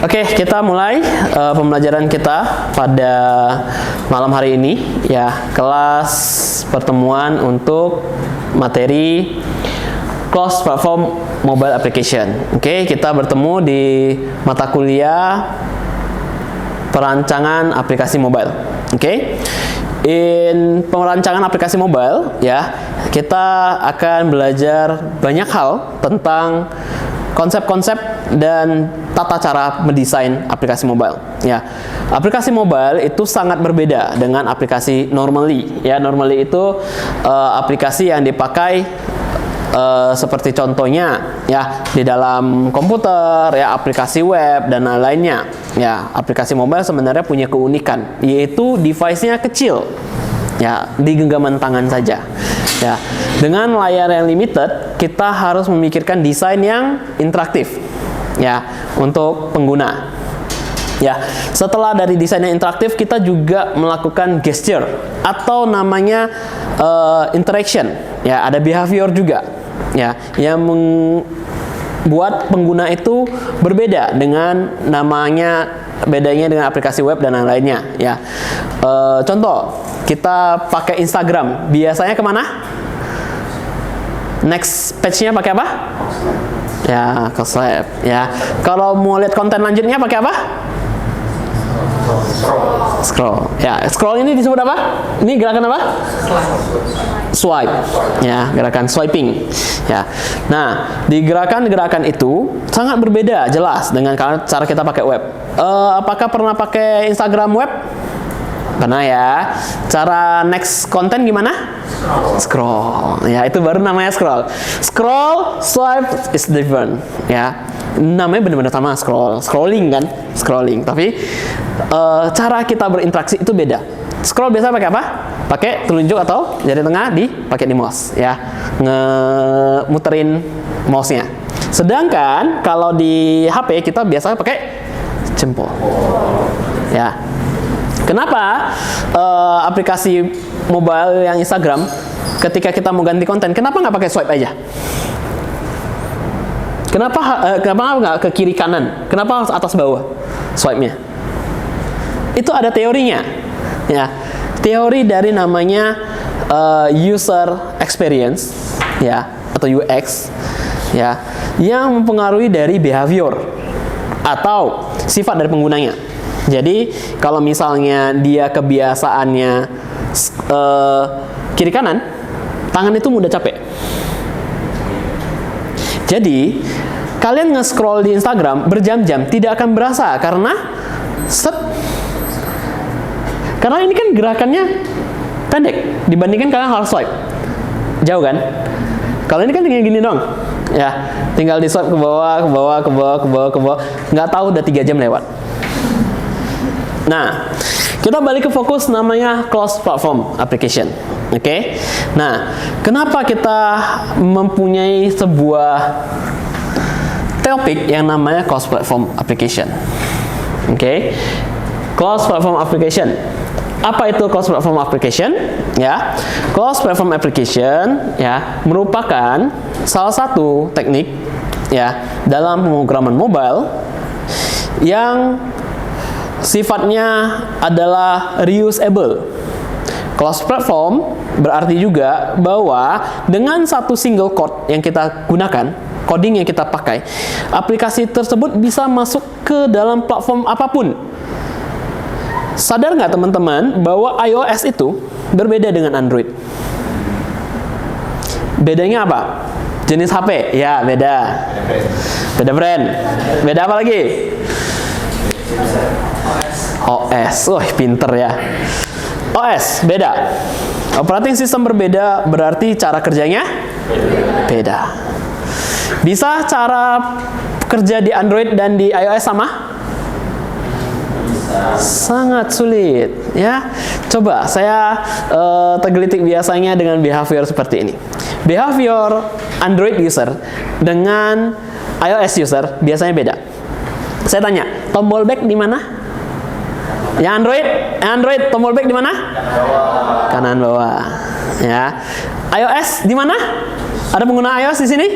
Oke, kita mulai pembelajaran kita pada malam hari ini ya, kelas pertemuan untuk materi Cross Platform Mobile Application. Oke, kita bertemu di mata kuliah perancangan aplikasi mobile. Oke. In perancangan aplikasi mobile ya, kita akan belajar banyak hal tentang konsep-konsep dan tata cara mendesain aplikasi mobile. Ya, aplikasi mobile itu sangat berbeda dengan aplikasi normally. Ya, normally itu aplikasi yang dipakai seperti contohnya ya di dalam komputer, ya aplikasi web dan lain-lainnya. Ya, aplikasi mobile sebenarnya punya keunikan, yaitu device-nya kecil. Ya, di genggaman tangan saja. Ya, dengan layar yang limited, kita harus memikirkan desain yang interaktif. Ya, untuk pengguna. Ya, setelah dari desain yang interaktif, kita juga melakukan gesture atau namanya interaction. Ya, ada behavior juga. Ya, yang membuat pengguna itu berbeda dengan bedanya dengan aplikasi web dan lain-lainnya. Ya, contoh kita pakai Instagram, biasanya kemana? Next page-nya pakai apa? Ya, ke swipe. Ya, kalau mau lihat konten lanjutnya pakai apa? Scroll. Ya, scroll ini disebut apa? Ini gerakan apa? Swipe. Ya, gerakan swiping. Ya. Nah, di gerakan-gerakan itu sangat berbeda jelas dengan cara kita pakai web. Apakah pernah pakai Instagram web? Pernah ya. Cara next konten gimana? Scroll. Ya, itu baru namanya scroll. Scroll, swipe is different. Ya. Namanya benar-benar sama, scrolling kan? Scrolling. Tapi cara kita berinteraksi itu beda. Scroll biasa pakai apa? Pakai telunjuk atau jari tengah pakai di mouse ya. Muterin mouse-nya. Sedangkan kalau di HP kita biasa pakai jempol. Ya. Kenapa aplikasi mobile yang Instagram ketika kita mau ganti konten, kenapa nggak pakai swipe aja? Kenapa nggak ke kiri kanan? Kenapa harus atas bawah swipe-nya? Itu ada teorinya. Ya, teori dari namanya user experience ya atau UX ya, yang mempengaruhi dari behavior atau sifat dari penggunanya. Jadi kalau misalnya dia kebiasaannya kiri kanan, tangan itu mudah capek. Jadi kalian nge-scroll di Instagram berjam-jam tidak akan berasa karena karena ini kan gerakannya pendek dibandingkan kalian harus swipe. Jauh kan? Kalau ini kan tinggal gini dong. Ya, tinggal di swipe ke bawah, ke bawah, ke bawah, ke bawah, ke bawah. Nggak tahu udah 3 jam lewat. Nah, kita balik ke fokus namanya Cross Platform Application. Oke? Nah, kenapa kita mempunyai sebuah topik yang namanya Cross Platform Application? Oke? Cross Platform Application. Apa itu Cross Platform Application? Ya, Cross Platform Application ya merupakan salah satu teknik ya dalam pemrograman mobile yang sifatnya adalah reusable. Cross platform berarti juga bahwa dengan satu single code yang kita gunakan, coding yang kita pakai, aplikasi tersebut bisa masuk ke dalam platform apapun. Sadar nggak teman-teman bahwa iOS itu berbeda dengan Android? Bedanya apa? Jenis HP? Ya, beda. Beda brand. Beda apa lagi? OS, pinter ya. OS beda. Operating system berbeda berarti cara kerjanya beda. Bisa cara kerja di Android dan di iOS sama? Sangat sulit ya. Coba saya tergelitik biasanya dengan behavior seperti ini. Behavior Android user dengan iOS user biasanya beda. Saya tanya, tombol back di mana? Yang Android tombol back di mana? Kanan bawah. Ya. iOS di mana? Ada pengguna iOS di sini?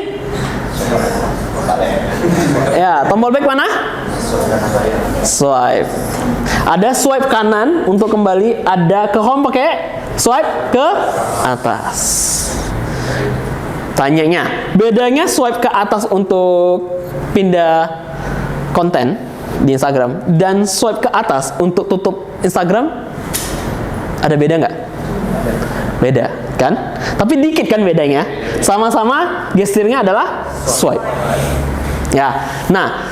Ya, tombol back mana? Swipe. Ada swipe kanan untuk kembali, ada ke home pakai swipe ke atas. Tanyanya, bedanya swipe ke atas untuk pindah konten di Instagram dan swipe ke atas untuk tutup Instagram, ada beda nggak? Beda, kan? Tapi dikit kan bedanya. Sama-sama gesturnya adalah swipe. Ya, nah,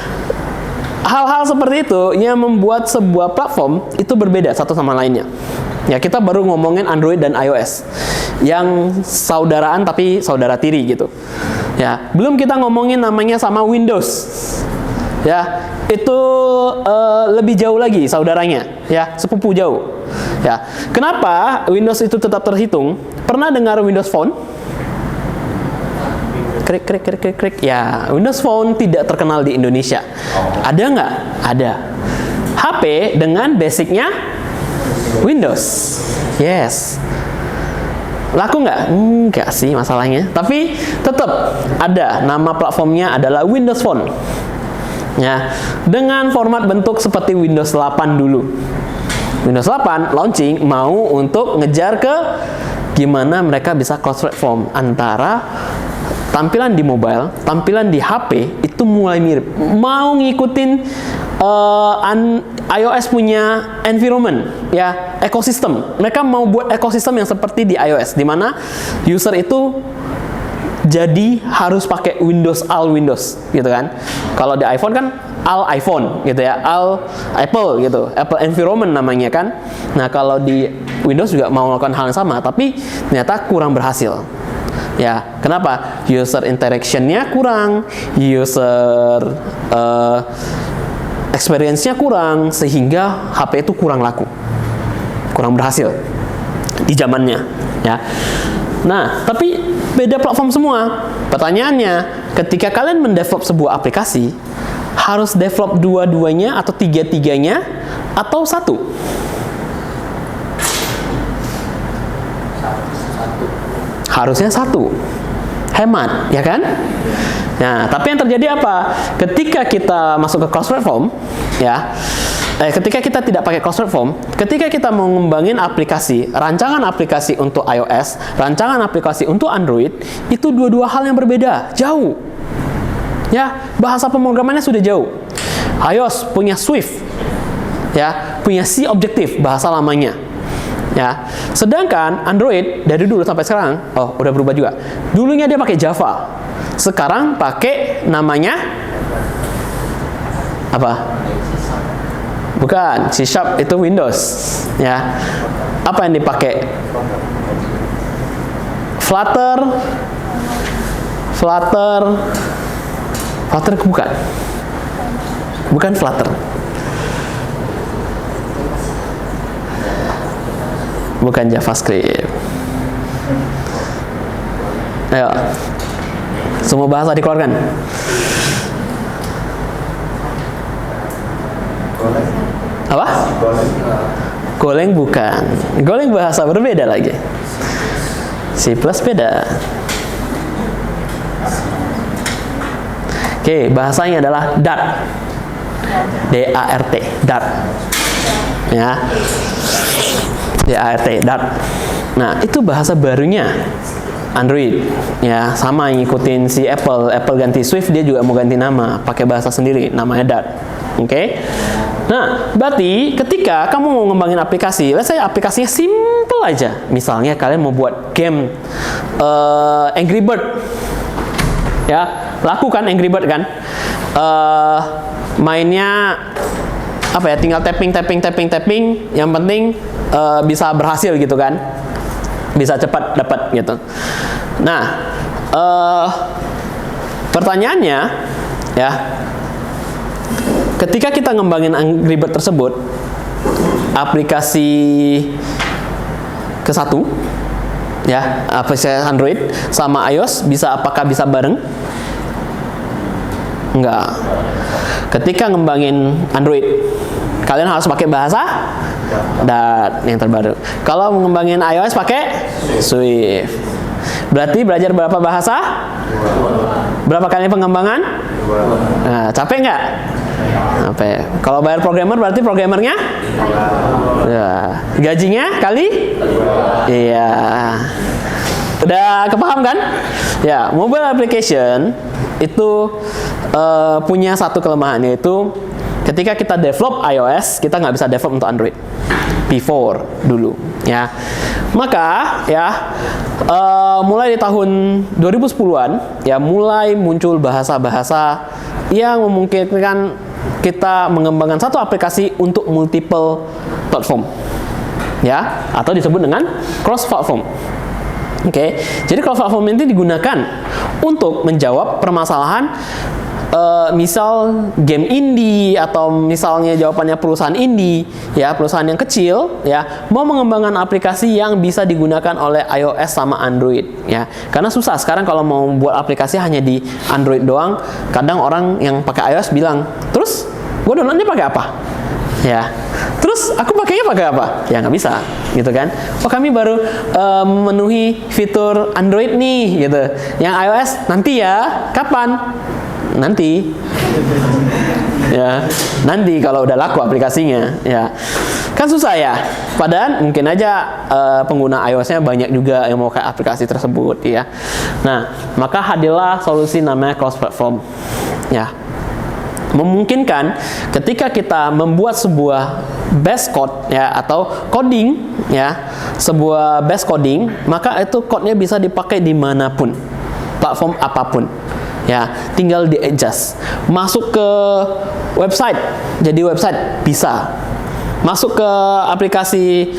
hal-hal seperti itu yang membuat sebuah platform itu berbeda satu sama lainnya. Ya, kita baru ngomongin Android dan iOS yang saudaraan tapi saudara tiri gitu. Ya, belum kita ngomongin namanya sama Windows. Ya, itu lebih jauh lagi saudaranya, ya, sepupu jauh. Ya, kenapa Windows itu tetap terhitung? Pernah dengar Windows Phone? Krik, krik, krik, krik, krik. Ya, Windows Phone tidak terkenal di Indonesia. Ada nggak? Ada. HP dengan basicnya Windows. Yes. Laku nggak? Nggak sih masalahnya. Tapi tetap ada. Nama platformnya adalah Windows Phone. Ya, dengan format bentuk seperti Windows 8 dulu. Windows 8 launching mau untuk ngejar ke gimana mereka bisa cross platform antara tampilan di mobile, tampilan di HP itu mulai mirip. Mau ngikutin iOS punya environment, ya, ekosistem. Mereka mau buat ekosistem yang seperti di iOS, di mana user itu jadi harus pakai Windows all Windows, gitu kan? Kalau di iPhone kan all iPhone, gitu ya, all Apple, gitu, Apple environment namanya kan. Nah, kalau di Windows juga mau melakukan hal yang sama, tapi ternyata kurang berhasil. Ya, kenapa? User interaction-nya kurang, user experience-nya kurang, sehingga HP itu kurang laku, kurang berhasil di zamannya, ya. Nah, tapi beda platform semua. Pertanyaannya, ketika kalian mendevelop sebuah aplikasi, harus develop dua-duanya atau tiga-tiganya atau satu? Harusnya satu. Hemat, ya kan? Nah, tapi yang terjadi apa? Ketika kita masuk ke cross platform, ya, ketika kita tidak pakai cross platform, ketika kita mau ngembangin aplikasi, rancangan aplikasi untuk iOS, rancangan aplikasi untuk Android, itu dua-dua hal yang berbeda, jauh. Ya, bahasa pemrogramannya sudah jauh. iOS punya Swift, ya, punya C Objective bahasa lamanya. Ya, sedangkan Android dari dulu sampai sekarang, oh, udah berubah juga. Dulunya dia pakai Java, sekarang pakai namanya apa? Bukan, C# itu Windows, ya. Apa yang dipakai? Flutter bukan Flutter. Bukan JavaScript. Ayo, semua bahasa dikeluarkan. Apa? Golang bukan. Golang bahasa berbeda lagi. C+ beda. Oke, bahasanya adalah Dart. D-A-R-T. Dart. Ya. D-A-R-T. Dart. Nah, itu bahasa barunya Android. Ya, sama ngikutin si Apple. Apple ganti Swift, dia juga mau ganti nama, pakai bahasa sendiri, namanya Dart. Oke. Nah, berarti ketika kamu mau ngembangin aplikasi, let's say aplikasinya simple aja. Misalnya kalian mau buat game Angry Bird. Ya, laku kan Angry Bird kan? Mainnya apa ya? Tinggal tapping. Yang penting bisa berhasil gitu kan? Bisa cepat dapat gitu. Nah, pertanyaannya ya, ketika kita ngembangin Angry Bird tersebut, aplikasi ke satu, ya, aplikasi Android sama iOS apakah bisa bareng? Enggak. Ketika ngembangin Android, kalian harus pakai bahasa Dart yang terbaru. Kalau ngembangin iOS pakai Swift. Berarti belajar berapa bahasa? Berapa kali pengembangan? Nah, capek nggak? Apa ya? Kalau bayar programmer berarti programmernya? Ya. Gajinya kali? Iya. Udah kepaham kan? Ya, mobile application itu punya satu kelemahan, yaitu ketika kita develop iOS, kita nggak bisa develop untuk Android. Before dulu, ya. Maka, ya, mulai di tahun 2010-an, ya, mulai muncul bahasa-bahasa yang memungkinkan kita mengembangkan satu aplikasi untuk multiple platform, ya, atau disebut dengan cross platform. Oke, jadi cross platform ini digunakan untuk menjawab permasalahan misal game indie, atau misalnya jawabannya perusahaan indie, ya, perusahaan yang kecil, ya, mau mengembangkan aplikasi yang bisa digunakan oleh iOS sama Android, ya, karena susah sekarang kalau mau buat aplikasi hanya di Android doang. Kadang orang yang pakai iOS bilang, terus gue downloadnya pakai apa? Ya, terus aku pakainya pakai apa? Ya nggak bisa, gitu kan? Oh, kami baru memenuhi fitur Android nih, gitu. Yang iOS nanti ya, kapan? Nanti, ya, nanti kalau udah laku aplikasinya, ya, kan susah ya. Padahal mungkin aja pengguna iOS-nya banyak juga yang mau kayak aplikasi tersebut, ya. Nah, maka hadirlah solusi namanya cross platform, ya. Memungkinkan ketika kita membuat sebuah base code, ya, atau coding, ya, sebuah base coding, maka itu code-nya bisa dipakai dimanapun, platform apapun, ya, tinggal di adjust. Masuk ke website, jadi website bisa. Masuk ke aplikasi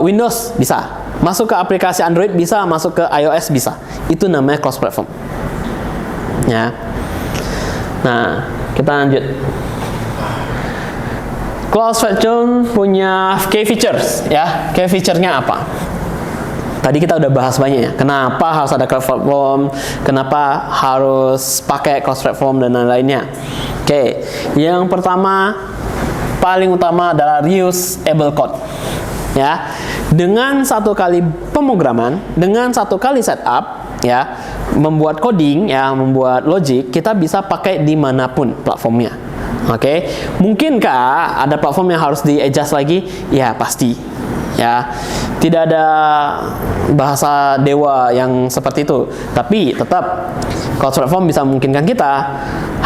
Windows bisa. Masuk ke aplikasi Android bisa, masuk ke iOS bisa. Itu namanya cross platform, ya. Nah, kita lanjut. Cross platform punya key features, ya. Key feature-nya apa? Tadi kita udah bahas banyak, ya. Kenapa harus ada cross platform? Kenapa harus pakai cross platform dan lain-lainnya? Oke, yang pertama paling utama adalah reusable code, ya. Dengan satu kali pemrograman, dengan satu kali setup, ya, membuat coding, ya, membuat logic, kita bisa pakai dimanapun platformnya. Oke, mungkinkah ada platform yang harus di-adjust lagi? Ya, pasti. Ya, tidak ada bahasa dewa yang seperti itu. Tapi tetap cross platform bisa memungkinkan kita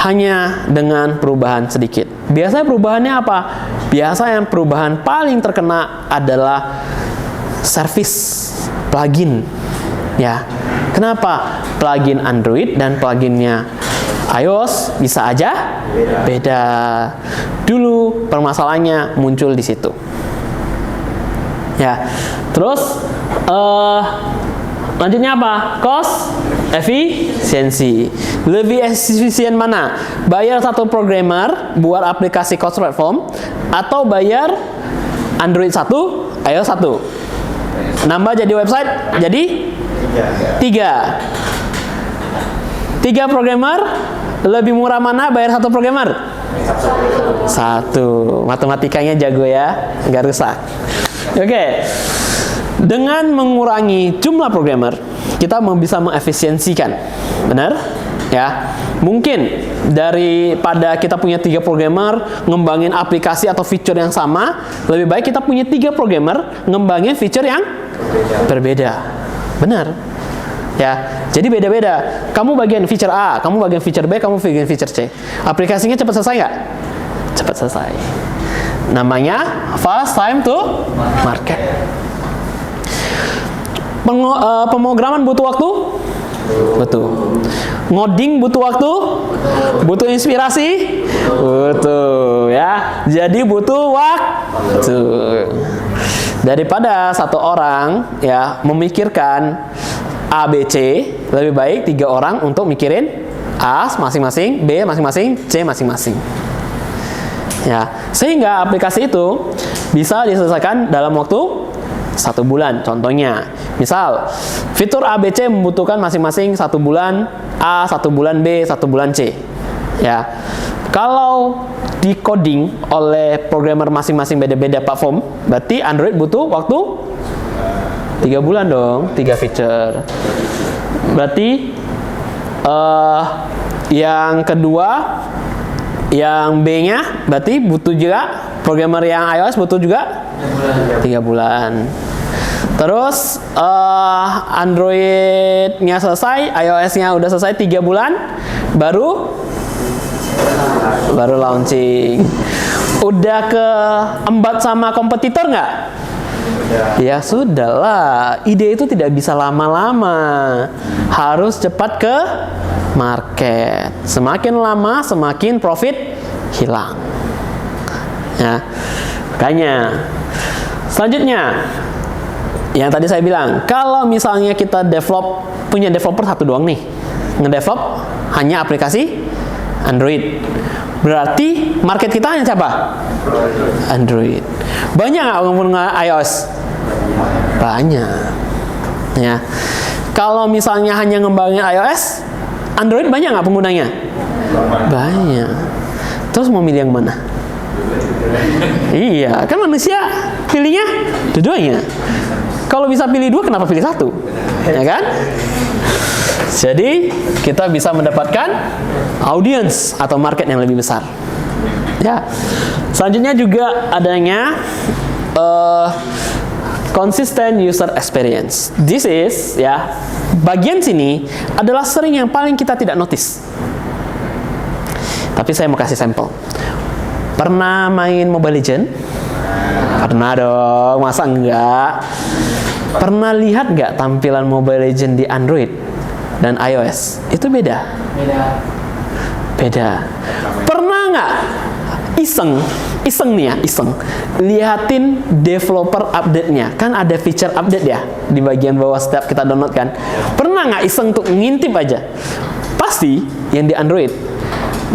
hanya dengan perubahan sedikit. Biasanya perubahannya apa? Biasanya perubahan paling terkena adalah service plugin, ya. Kenapa? Plugin Android dan pluginnya iOS bisa aja beda. Dulu permasalahannya muncul di situ. Ya, terus lanjutnya apa? Cost efisiensi. Lebih efisien mana? Bayar satu programmer buat aplikasi cross platform, atau bayar Android 1, iOS 1? Nambah jadi website jadi 3. 3 programmer, lebih murah mana bayar satu programmer? 1. Matematikanya jago ya, nggak rusak. Oke. Dengan mengurangi jumlah programmer, kita bisa mengefisiensikan. Benar? Ya. Mungkin daripada kita punya 3 programmer ngembangin aplikasi atau feature yang sama, lebih baik kita punya 3 programmer ngembangin feature yang berbeda. Benar? Ya. Jadi beda-beda. Kamu bagian feature A, kamu bagian feature B, kamu bagian feature C. Aplikasinya cepat selesai nggak? Cepat selesai. Namanya fast time to market. Pemrograman butuh waktu? Betul. Ngoding butuh waktu? Butuh inspirasi? Butuh, ya. Jadi butuh waktu. Daripada satu orang, ya, memikirkan A, B, C, lebih baik 3 orang untuk mikirin A masing-masing, B masing-masing, C masing-masing. Ya, sehingga aplikasi itu bisa diselesaikan dalam waktu 1 bulan. Contohnya, misal fitur ABC membutuhkan masing-masing 1 bulan A, 1 bulan B, 1 bulan C. Ya, kalau di coding oleh programmer masing-masing beda-beda platform, berarti Android butuh waktu 3 bulan dong, 3 feature. Berarti yang kedua Yang B-nya berarti butuh juga, programmer yang iOS butuh juga 3 bulan. Terus Android-nya selesai, iOS-nya udah selesai 3 bulan, baru launching. Udah keembat sama kompetitor nggak? Ya sudah lah, ide itu tidak bisa lama-lama, harus cepat ke market. Semakin lama semakin profit hilang. Ya, makanya selanjutnya yang tadi saya bilang, kalau misalnya kita punya developer satu doang nih, ngedevelop hanya aplikasi Android, berarti market kita hanya siapa? Android. Banyak nggak pengguna iOS? Banyak. Ya. Kalau misalnya hanya ngembangin iOS, Android banyak nggak penggunanya? Banyak. Terus mau milih yang mana? Iya, kan manusia pilihnya dua-duanya. Kalau bisa pilih dua, kenapa pilih satu? Ya kan? Jadi kita bisa mendapatkan audience atau market yang lebih besar. Ya. Selanjutnya juga adanya consistent user experience. This is ya, bagian sini adalah sering yang paling kita tidak notice. Tapi saya mau kasih sampel. Pernah main Mobile Legends? Pernah dong, masa enggak? Pernah lihat nggak tampilan Mobile Legends di Android dan iOS? Itu beda. Beda. Pernah nggak iseng nih ya, lihatin developer update-nya? Kan ada feature update ya di bagian bawah setiap kita download kan? Pernah nggak iseng untuk ngintip aja? Pasti yang di Android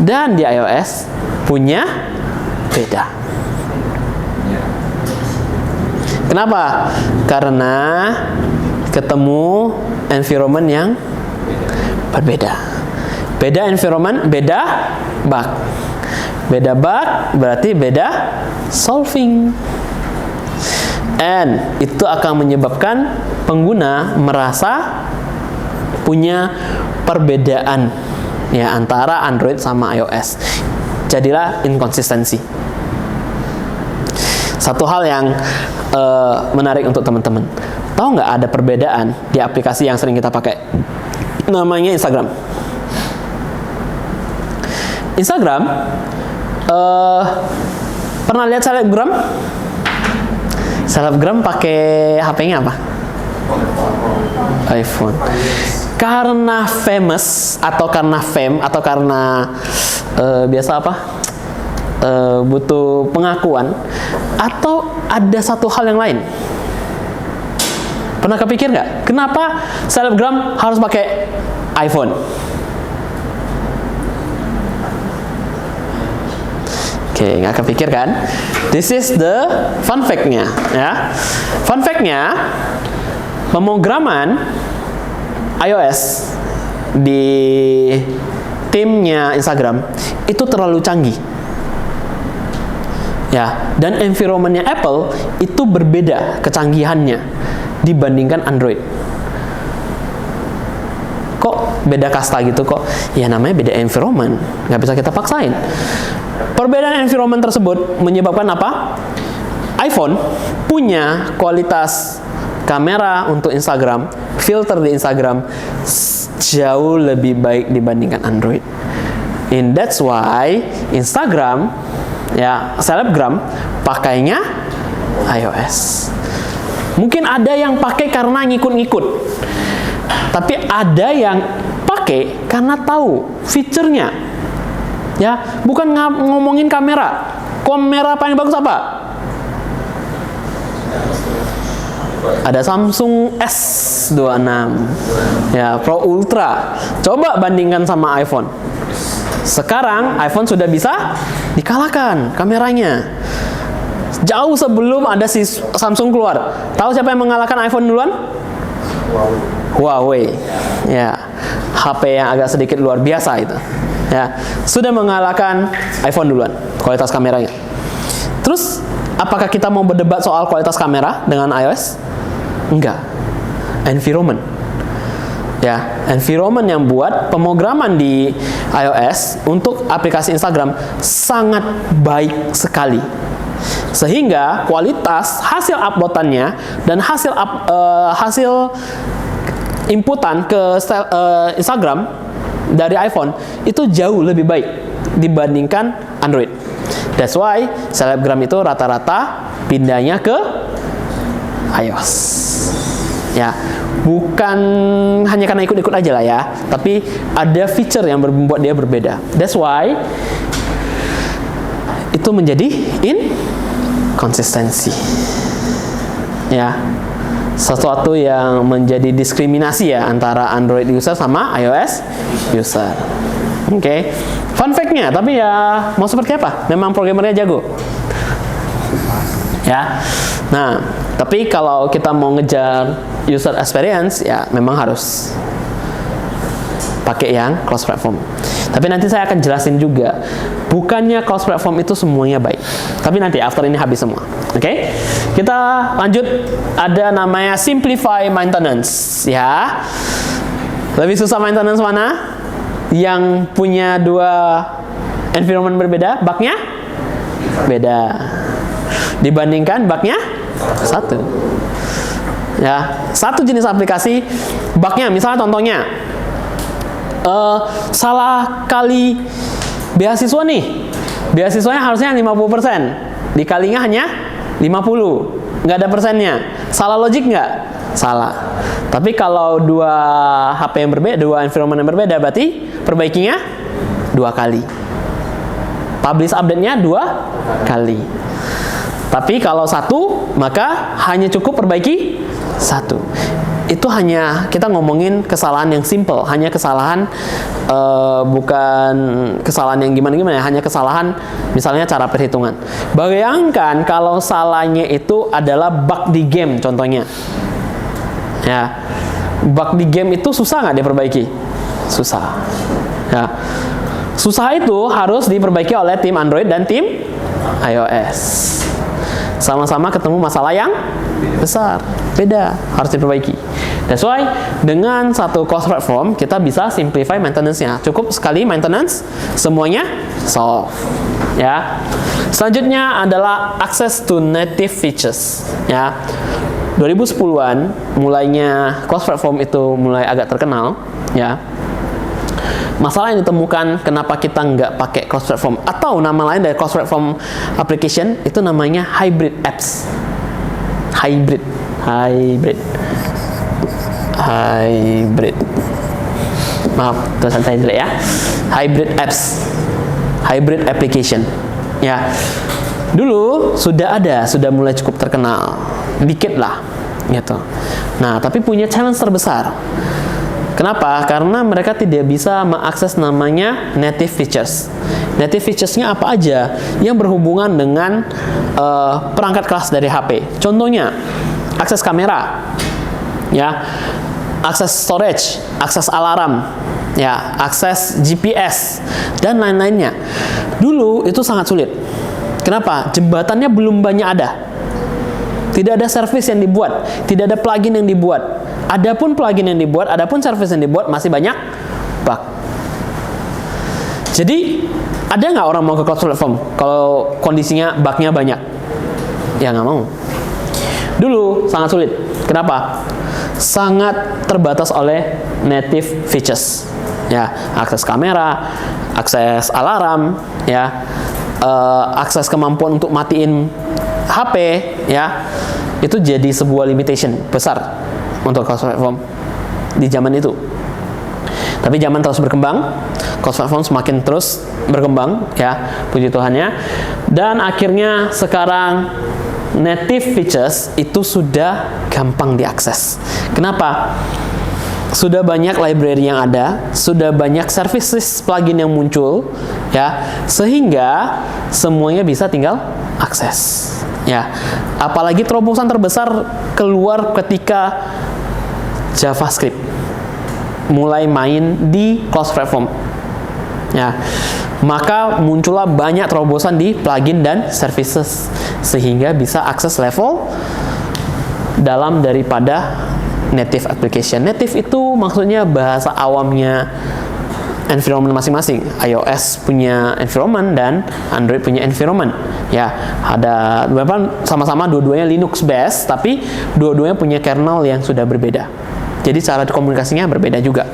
dan di iOS punya beda. Kenapa? Karena ketemu environment yang berbeda. Beda environment, beda bug. Beda bug berarti beda solving. And itu akan menyebabkan pengguna merasa punya perbedaan ya antara Android sama iOS. Jadilah inkonsistensi. Satu hal yang menarik untuk teman-teman. Tahu nggak ada perbedaan di aplikasi yang sering kita pakai? Namanya Instagram. Instagram, pernah lihat selebgram? Selebgram pakai HP-nya apa? iPhone. Karena famous atau karena fame atau karena biasa apa? Butuh pengakuan atau ada satu hal yang lain? Pernah kepikir nggak? Kenapa selebgram harus pakai iPhone? Oke, nggak kepikir kan? This is the fun fact-nya, ya. Fun fact-nya, pemrograman iOS di timnya Instagram itu terlalu canggih. Ya, dan environment-nya Apple itu berbeda kecanggihannya dibandingkan Android. Kok beda kasta gitu kok? Ya namanya beda environment, nggak bisa kita paksain. Perbedaan environment tersebut menyebabkan apa? iPhone punya kualitas kamera untuk Instagram, filter di Instagram jauh lebih baik dibandingkan Android. And that's why Instagram ya, selebgram pakainya iOS. Mungkin ada yang pakai karena ngikut-ngikut. Tapi ada yang pakai karena tahu fiturnya. Ya, bukan ngomongin kamera. Kamera paling bagus apa? Ada Samsung S26. Ya, Pro Ultra. Coba bandingkan sama iPhone. Sekarang iPhone sudah bisa dikalahkan kameranya. Jauh sebelum ada si Samsung keluar. Tahu siapa yang mengalahkan iPhone duluan? Huawei. Ya, HP yang agak sedikit luar biasa itu. Ya, sudah mengalahkan iPhone duluan kualitas kameranya. Terus, apakah kita mau berdebat soal kualitas kamera dengan iOS? Enggak. Environment. ya, environment yang buat pemrograman di iOS untuk aplikasi Instagram sangat baik sekali, sehingga kualitas hasil uploadannya dan hasil inputan ke Instagram dari iPhone itu jauh lebih baik dibandingkan Android. That's why selebgram itu rata-rata pindahnya ke iOS. Ya, bukan hanya karena ikut-ikut aja lah ya, tapi ada feature yang membuat dia berbeda. That's why itu menjadi inkonsistensi. Ya, sesuatu yang menjadi diskriminasi ya antara Android user sama iOS user. Oke. Fun fact-nya, tapi ya mau seperti apa? Memang programmernya jago. Ya. Nah, tapi kalau kita mau ngejar user experience, ya memang harus pakai yang cross platform. Tapi nanti saya akan jelasin juga, bukannya cross platform itu semuanya baik. Tapi nanti after ini habis semua. Oke? Kita lanjut, ada namanya simplify maintenance, ya. Lebih susah maintenance mana? Yang punya dua environment berbeda, bugnya beda. Dibandingkan bugnya satu. Ya, satu jenis aplikasi bugnya, misalnya contohnya salah kali beasiswa nih. Beasiswanya harusnya 50%, dikalinya hanya 50, nggak ada persennya. Salah logik nggak? Salah. Tapi kalau dua HP yang berbeda, dua environment yang berbeda, berarti perbaikinya 2 kali. Publish update-nya 2 kali. Tapi kalau satu, maka hanya cukup perbaiki 1. Itu hanya kita ngomongin kesalahan yang simple, hanya kesalahan bukan kesalahan yang gimana-gimana, hanya kesalahan misalnya cara perhitungan. Bayangkan kalau salahnya itu adalah bug di game contohnya. Ya, bug di game itu susah nggak diperbaiki? Susah. Ya, susah itu harus diperbaiki oleh tim Android dan tim iOS. Sama-sama ketemu masalah yang besar, beda, harus diperbaiki. That's why dengan satu cross platform kita bisa simplify maintenance-nya. Cukup sekali maintenance, semuanya solve. Ya. Selanjutnya adalah access to native features. Ya. 2010-an mulainya cross platform itu mulai agak terkenal, ya. Masalah yang ditemukan kenapa kita nggak pakai cross platform atau nama lain dari cross platform application itu namanya hybrid apps. Hybrid. Maaf, tulisan saya jelek ya. Hybrid apps. Hybrid application. Ya. Dulu sudah mulai cukup terkenal. Dikit lah gitu. Nah, tapi punya challenge terbesar. Kenapa? Karena mereka tidak bisa mengakses namanya native features. Native features-nya apa aja yang berhubungan dengan perangkat keras dari HP. Contohnya, akses kamera, ya, akses storage, akses alarm, ya, akses GPS dan lain-lainnya. Dulu itu sangat sulit. Kenapa? Jembatannya belum banyak ada. Tidak ada service yang dibuat, tidak ada plugin yang dibuat. Adapun plugin yang dibuat, adapun service yang dibuat masih banyak bug. Jadi, ada nggak orang mau ke cross platform kalau kondisinya bugnya banyak? Ya nggak mau. Dulu sangat sulit. Kenapa? Sangat terbatas oleh native features. Ya, akses kamera, akses alarm, ya, akses kemampuan untuk matiin HP, ya, itu jadi sebuah limitation besar untuk cross platform di zaman itu. Tapi zaman terus berkembang, cross platform semakin terus berkembang, ya, puji Tuhannya. Dan akhirnya sekarang native features itu sudah gampang diakses. Kenapa? Sudah banyak library yang ada, sudah banyak services plugin yang muncul, ya, sehingga semuanya bisa tinggal akses. Ya, apalagi terobosan terbesar keluar ketika JavaScript mulai main di cross platform. Ya, maka muncullah banyak terobosan di plugin dan services sehingga bisa akses level dalam daripada native application. Native itu maksudnya bahasa awamnya environment masing-masing. iOS punya environment dan Android punya environment. Ya, ada sama-sama dua-duanya Linux based, tapi dua-duanya punya kernel yang sudah berbeda. Jadi cara komunikasinya berbeda juga.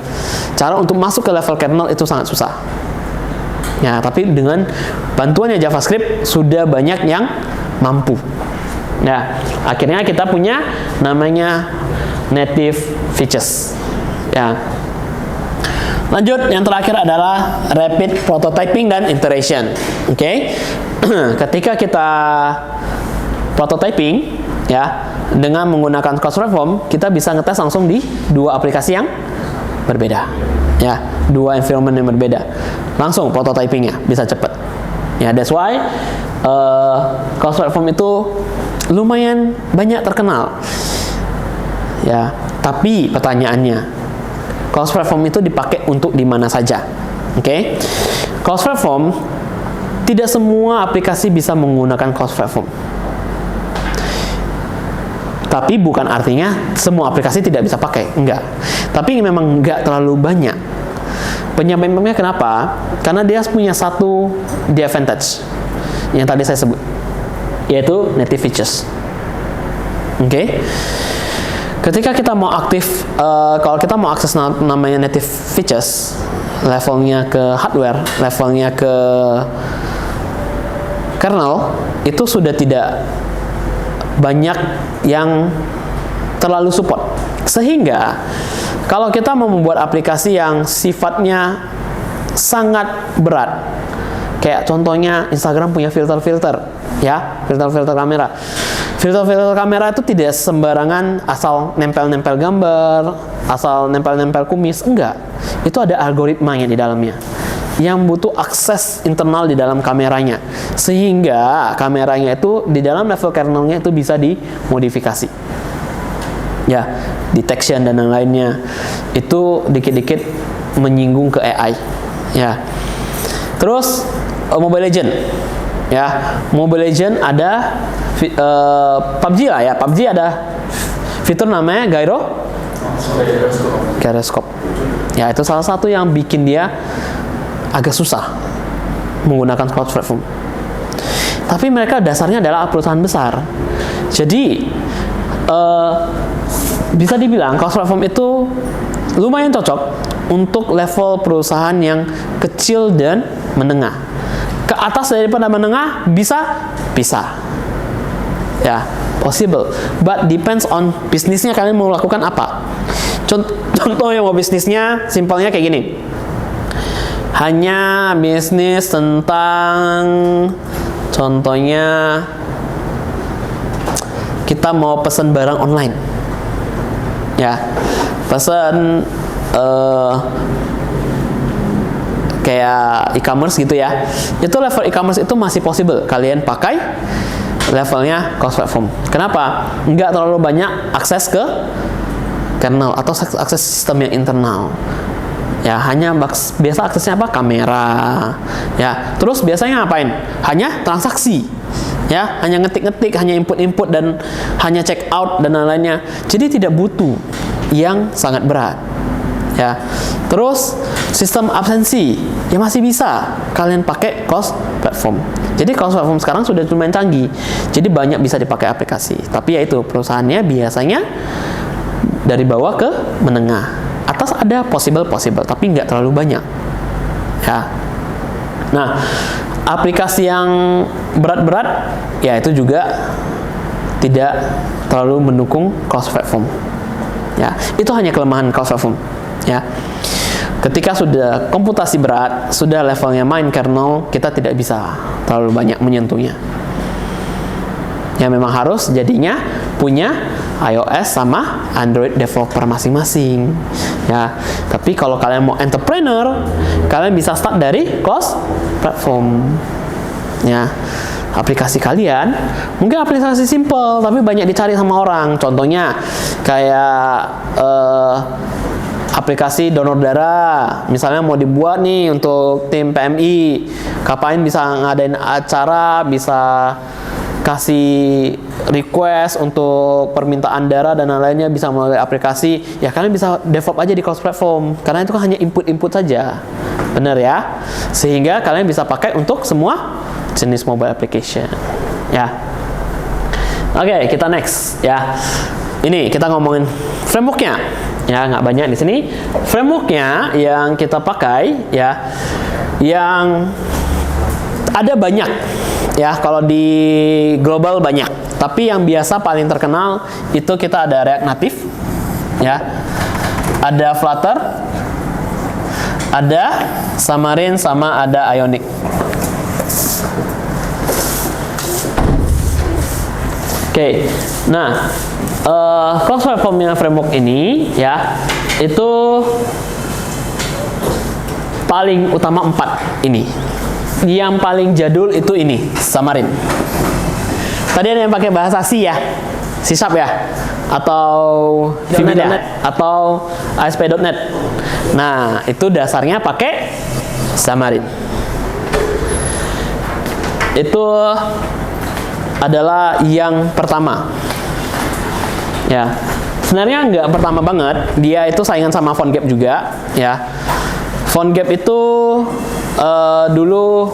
Cara untuk masuk ke level kernel itu sangat susah. Ya, tapi dengan bantuannya JavaScript sudah banyak yang mampu. Nah, akhirnya kita punya namanya native features. Ya. Lanjut, yang terakhir adalah rapid prototyping dan iteration. Oke. Ketika kita prototyping, ya, dengan menggunakan Cloud Platform, kita bisa ngetes langsung di dua aplikasi yang berbeda. Ya, dua environment yang berbeda. Langsung prototypingnya bisa cepat. Ya, that's why Cloud Platform itu lumayan banyak terkenal. Ya, tapi pertanyaannya, Cloud Platform itu dipakai untuk di mana saja? Oke. Cloud Platform tidak semua aplikasi bisa menggunakan Cloud Platform. Tapi bukan artinya semua aplikasi tidak bisa pakai, enggak. Tapi memang enggak terlalu banyak. Penyebabnya kenapa? Karena dia punya satu advantage yang tadi saya sebut, yaitu native features. Oke. Ketika kita mau aktif, kalau kita mau akses namanya native features, levelnya ke hardware, levelnya ke kernel, itu sudah tidak banyak yang terlalu support. Sehingga kalau kita mau membuat aplikasi yang sifatnya sangat berat, kayak contohnya Instagram punya filter-filter, ya, filter-filter kamera. Filter-filter kamera itu tidak sembarangan asal nempel-nempel gambar, asal nempel-nempel kumis, enggak. Itu ada algoritmanya di dalamnya yang butuh akses internal di dalam kameranya, sehingga kameranya itu di dalam level kernelnya itu bisa dimodifikasi, ya, detection dan lain-lainnya. Itu dikit-dikit menyinggung ke AI, ya. Terus Mobile Legend, ya, Mobile Legend ada PUBG lah, ya, PUBG ada fitur namanya gyroscope. Ya, itu salah satu yang bikin dia agak susah menggunakan Cloud Platform. Tapi mereka dasarnya adalah perusahaan besar. Jadi bisa dibilang Cloud Platform itu lumayan cocok untuk level perusahaan yang kecil dan menengah. Ke atas daripada menengah bisa, ya, possible. But depends on bisnisnya, kalian mau lakukan apa. Contoh yang mau bisnisnya, simpelnya kayak gini. Hanya bisnis tentang, contohnya kita mau pesan barang online, ya, pesan kayak e-commerce gitu, ya. Itu level e-commerce itu masih possible kalian pakai levelnya Cloud Platform. Kenapa? Nggak terlalu banyak akses ke kernel atau akses sistem yang internal. Ya, hanya biasa aksesnya apa? Kamera. Ya, terus biasanya ngapain? Hanya transaksi. Ya, hanya ngetik-ngetik, hanya input-input dan hanya check out dan lain-lainnya. Jadi tidak butuh yang sangat berat. Ya. Terus sistem absensi ya masih bisa kalian pakai Cloud Platform. Jadi Cloud Platform sekarang sudah lumayan canggih. Jadi banyak bisa dipakai aplikasi. Tapi ya itu, perusahaannya biasanya dari bawah ke menengah. Atas ada possible, tapi nggak terlalu banyak. Ya. Nah, aplikasi yang berat-berat, ya itu juga tidak terlalu mendukung Cloud Platform. Ya, itu hanya kelemahan Cloud Platform. Ya, ketika sudah komputasi berat, sudah levelnya main kernel, kita tidak bisa terlalu banyak menyentuhnya. Ya, memang harus jadinya punya iOS sama Android developer masing-masing. Ya, tapi kalau kalian mau entrepreneur, kalian bisa start dari Cloud Platform. Ya, aplikasi kalian mungkin aplikasi simple tapi banyak dicari sama orang. Contohnya kayak aplikasi donor darah, misalnya mau dibuat nih untuk tim PMI, kapan bisa ngadain acara, bisa kasih request untuk permintaan darah dan lain-lainnya bisa melalui aplikasi, ya kalian bisa develop aja di cross platform karena itu kan hanya input saja, bener ya, sehingga kalian bisa pakai untuk semua jenis mobile application ya. Oke, kita next ya. Ini kita ngomongin frameworknya ya, nggak banyak di sini. Frameworknya yang kita pakai ya, yang ada banyak ya, kalau di global banyak, tapi yang biasa paling terkenal itu kita ada React Native ya, ada Flutter, ada Xamarin, sama ada Ionic. Oke, nah cross platformnya framework ini ya, itu paling utama 4 ini. Yang paling jadul itu ini, Xamarin. Tadi ada yang pakai bahasa C ya, C# ya, atau VB.NET atau ASP.NET. Nah, itu dasarnya pakai Xamarin. Itu adalah yang pertama. Ya, sebenarnya nggak pertama banget. Dia itu saingan sama PhoneGap juga, ya. PhoneGap itu dulu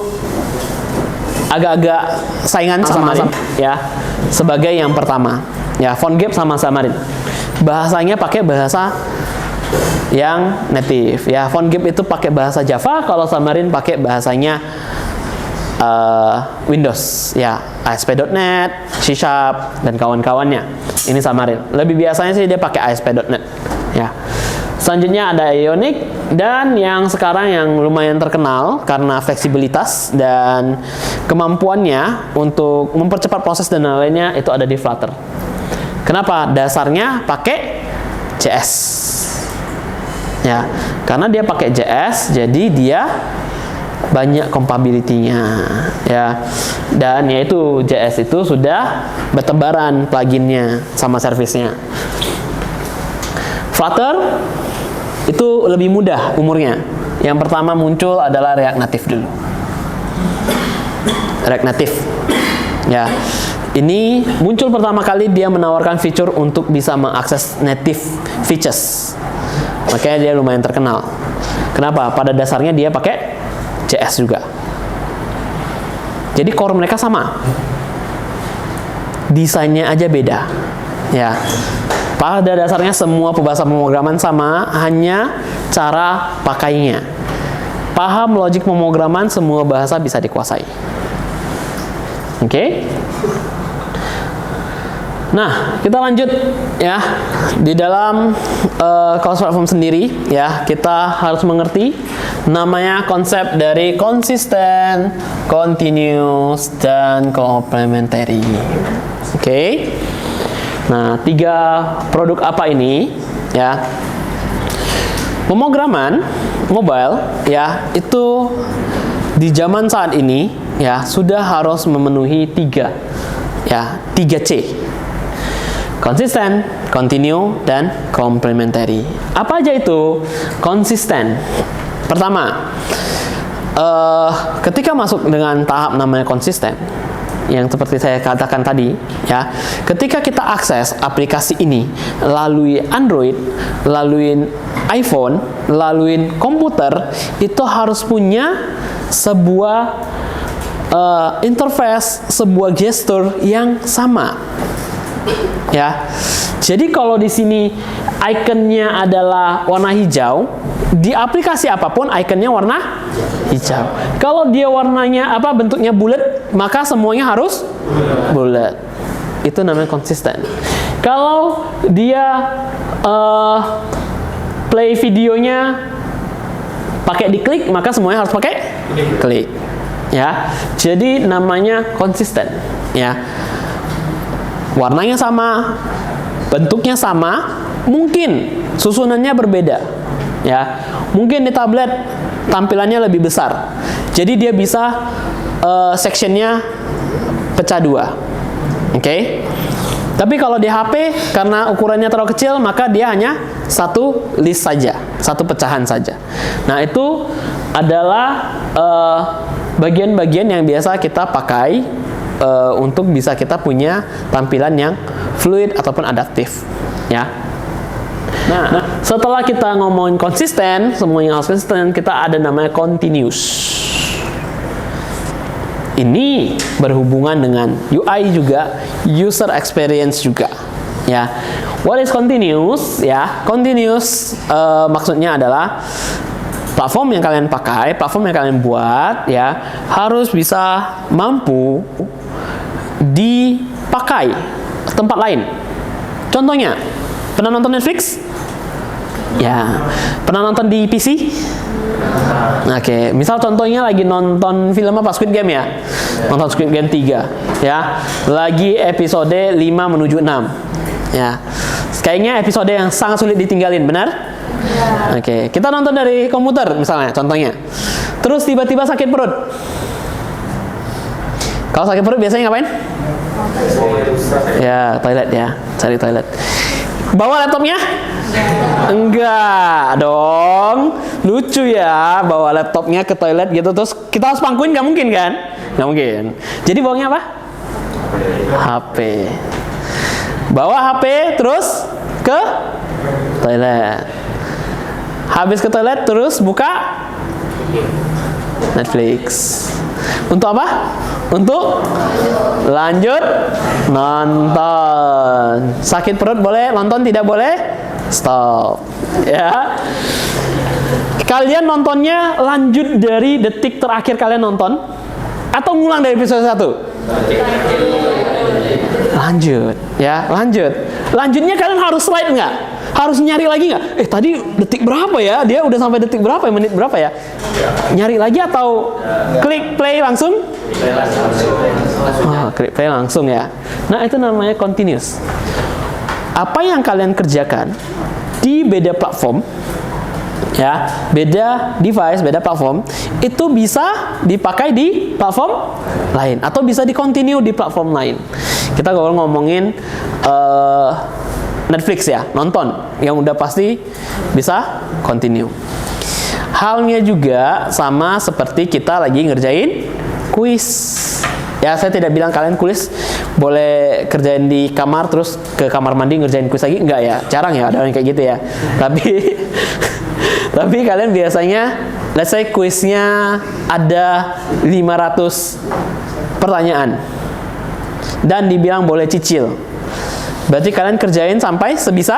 agak-agak saingan sama ya, sebagai yang pertama. Ya, PhoneGap sama Xamarin. Bahasanya pakai bahasa yang native. Ya, PhoneGap itu pakai bahasa Java, kalau Xamarin pakai bahasanya Windows ya, ASP.NET, C# dan kawan-kawannya. Ini Xamarin. Lebih biasanya sih dia pakai ASP.NET ya. Selanjutnya ada Ionic, dan yang sekarang yang lumayan terkenal karena fleksibilitas dan kemampuannya untuk mempercepat proses dan lainnya itu ada di Flutter. Kenapa? Dasarnya pakai JS. Ya, karena dia pakai JS, jadi dia banyak compatibility-nya ya, dan yaitu JS itu sudah bertebaran pluginnya sama servisnya. Flutter itu lebih mudah umurnya. Yang pertama muncul adalah React Native dulu. React Native ya, ini muncul pertama kali dia menawarkan fitur untuk bisa mengakses native features, makanya dia lumayan terkenal. Kenapa? Pada dasarnya dia pakai JS juga. Jadi core mereka sama, desainnya aja beda ya. Pada dasarnya semua bahasa pemrograman sama, hanya cara pakainya. Paham logik pemrograman, semua bahasa bisa dikuasai. Oke? Nah, kita lanjut ya. Di dalam cross platform sendiri ya, kita harus mengerti namanya konsep dari konsisten, continuous, dan complementary. Oke? Nah, 3 produk apa ini ya? Pemrograman mobile ya, itu di zaman saat ini ya sudah harus memenuhi 3 ya, 3C. Konsisten, continue, dan complementary. Apa aja itu konsisten? Pertama, ketika masuk dengan tahap namanya konsisten, yang seperti saya katakan tadi ya, ketika kita akses aplikasi ini lalui Android, lalui iPhone, lalui komputer, itu harus punya sebuah interface, sebuah gestur yang sama ya. Jadi kalau di sini ikonnya adalah warna hijau, di aplikasi apapun ikonnya warna hijau. Kalau dia warnanya bentuknya bulat, maka semuanya harus bulat. Itu namanya konsisten. Kalau dia play videonya pakai diklik, maka semuanya harus pakai klik ya. Jadi namanya konsisten ya. Warnanya sama, bentuknya sama, mungkin susunannya berbeda ya. Mungkin di tablet tampilannya lebih besar, jadi dia bisa sectionnya pecah 2. Oke? Tapi kalau di HP karena ukurannya terlalu kecil, maka dia hanya satu list saja, satu pecahan saja. Nah, itu adalah bagian-bagian yang biasa kita pakai untuk bisa kita punya tampilan yang fluid ataupun adaptif, ya. Nah, setelah kita ngomongin konsisten, semuanya harus konsisten, kita ada namanya continuous. Ini berhubungan dengan UI juga, user experience juga, ya. What is continuous? Ya, continuous maksudnya adalah platform yang kalian pakai, platform yang kalian buat, ya, harus bisa mampu dipakai tempat lain. Contohnya, pernah nonton Netflix? Ya, pernah nonton di PC? Oke, misal contohnya lagi nonton film apa? Squid Game ya? Nonton Squid Game 3, ya. Lagi episode 5 menuju 6. Ya. Kayaknya episode yang sangat sulit ditinggalin, benar? Oke, kita nonton dari komputer misalnya, contohnya. Terus tiba-tiba sakit perut. Kalau sakit perut biasanya ngapain? Ya, toilet ya, cari toilet. Bawa laptopnya? Enggak dong, lucu ya, bawa laptopnya ke toilet gitu, terus kita harus pangkuin, nggak mungkin kan? Nggak mungkin. Jadi bawanya apa? HP. Bawa HP terus ke toilet. Habis ke toilet terus buka Netflix. Untuk apa? Untuk lanjut nonton. Sakit perut boleh, nonton tidak boleh? Stop. Ya. Kalian nontonnya lanjut dari detik terakhir kalian nonton atau ngulang dari episode 1? Lanjut, ya, lanjut. Lanjutnya kalian harus slide nggak? Harus nyari lagi nggak? Tadi detik berapa ya? Dia udah sampai detik berapa ya? Menit berapa ya? Nyari lagi atau klik play langsung? Oh, klik play langsung ya. Nah, itu namanya continuous. Apa yang kalian kerjakan di beda platform, ya, beda device, beda platform, itu bisa dipakai di platform lain atau bisa di-continue di platform lain. Kita kalau ngomongin Netflix ya, nonton yang udah pasti bisa continue. Halnya juga sama seperti kita lagi ngerjain kuis. Ya, saya tidak bilang kalian kuis boleh kerjain di kamar terus ke kamar mandi ngerjain kuis lagi, enggak ya, jarang ya ada orang kayak gitu ya. Tapi kalian biasanya, let's say kuisnya ada 500 pertanyaan dan dibilang boleh cicil. Berarti kalian kerjain sampai sebisa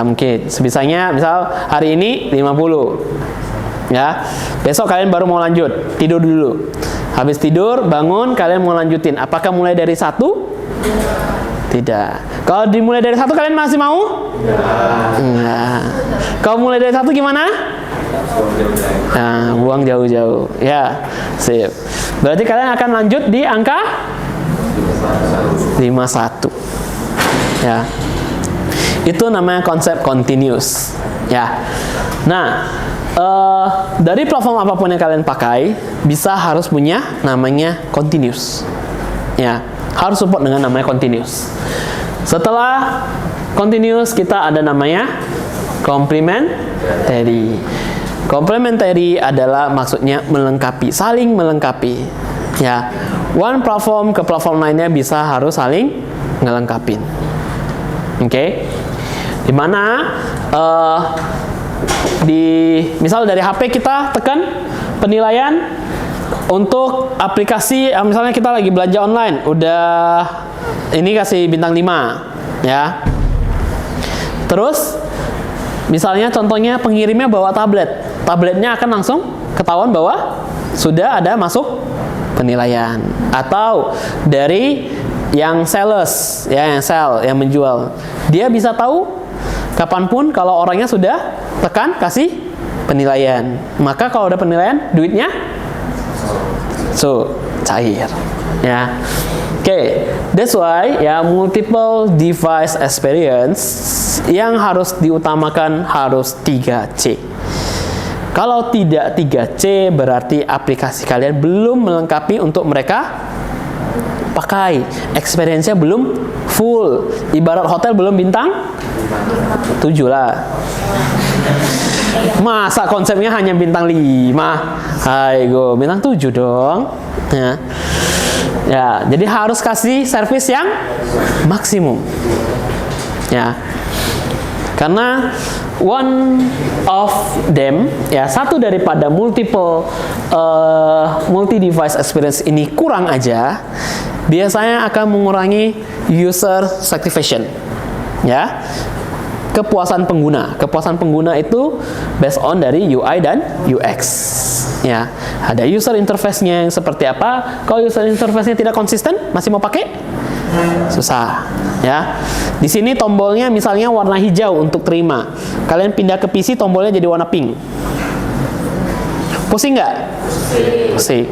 mungkin. Sebisanya misal hari ini 50. Ya. Besok kalian baru mau lanjut, tidur dulu. Habis tidur, bangun, kalian mau lanjutin. Apakah mulai dari 1? Tidak. Kalau dimulai dari 1 kalian masih mau? Enggak. Kalau mulai dari 1 gimana? Nah, buang jauh-jauh. Ya, sip. Berarti kalian akan lanjut di angka 51. Ya. Itu namanya konsep continuous. Ya. Nah, dari platform apapun yang kalian pakai bisa harus punya namanya continuous, ya, harus support dengan namanya continuous. Setelah continuous kita ada namanya complementary. Complementary adalah maksudnya melengkapi, saling melengkapi, ya. One platform ke platform lainnya bisa harus saling ngelengkapin. Oke. Dimana misal dari HP kita tekan penilaian untuk aplikasi, misalnya kita lagi belanja online, udah ini kasih bintang 5, ya. Terus misalnya contohnya pengirimnya bawa tabletnya akan langsung ketahuan bahwa sudah ada masuk penilaian. Atau dari yang sales, ya, yang menjual, dia bisa tahu kapanpun kalau orangnya sudah tekan kasih penilaian. Maka kalau udah penilaian, duitnya cair, ya. Oke, that's why ya multiple device experience yang harus diutamakan harus 3C. Kalau tidak 3C berarti aplikasi kalian belum melengkapi untuk mereka pakai. Experience-nya belum full. Ibarat hotel belum bintang 7 lah. Masa konsepnya hanya bintang 5? Hai go, bintang 7 dong. Ya. Ya, jadi harus kasih service yang maksimum. Ya. Karena one of them, ya, satu daripada multiple multi device experience ini kurang aja, biasanya akan mengurangi user satisfaction. Ya. Kepuasan pengguna. Kepuasan pengguna itu based on dari UI dan UX. Ya, ada user interface-nya yang seperti apa. Kalau user interface-nya tidak konsisten, masih mau pakai? Susah. Ya, di sini tombolnya misalnya warna hijau untuk terima. Kalian pindah ke PC, tombolnya jadi warna pink. Pusing nggak? Pusing.